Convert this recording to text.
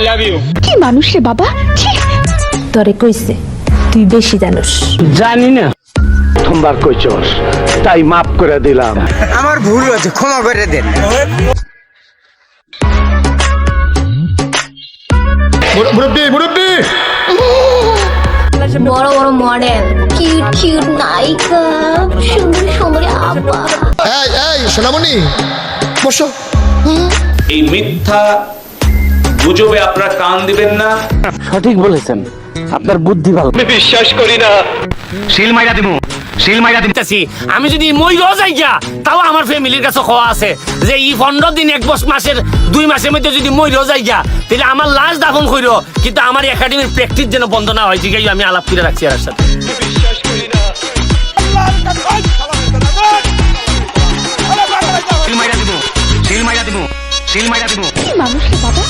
Love you. কি মানুষ রে বাবা, তোরে কইছে তুই বেশি জানোস। জানি না প্রথমবার কইছস তাই মাফ করে দিলাম। আমার ভুল হয়েছে, ক্ষমা করে দেন। মুরব্বি মুরব্বি বড় বড় মডেল, কিউট কিউট নায়িকা, সুন্দর সুন্দর আপা। এই এই সোনামণি বসো। এই মিথ্যা গুজবে আপনারা কান দিবেন না। সঠিক বলেছেন, আপনার বুদ্ধি ভালো। আমি বিশ্বাস করি না। শিল মাইরা দিমু, শিল মাইরা দিমু। আমি যদি মইরও যাই গিয়া তাও আমার ফ্যামিলির কাছে খাওয়া আছে যে এই 15 দিন 1 মাসের 2 মাসের মধ্যে যদি মইরও যাই গিয়া তাহলে আমার লাশ দাফন কইরো, কিন্তু আমার একাডেমির প্র্যাকটিস যেন বন্ধ না হয়। জিগাই আমি আলাপ করে রাখছি এর সাথে। বিশ্বাস করি না। শিল মাইরা দিমু, শিল মাইরা দিমু, শিল মাইরা দিমু। কি মানুষ রে বাবা।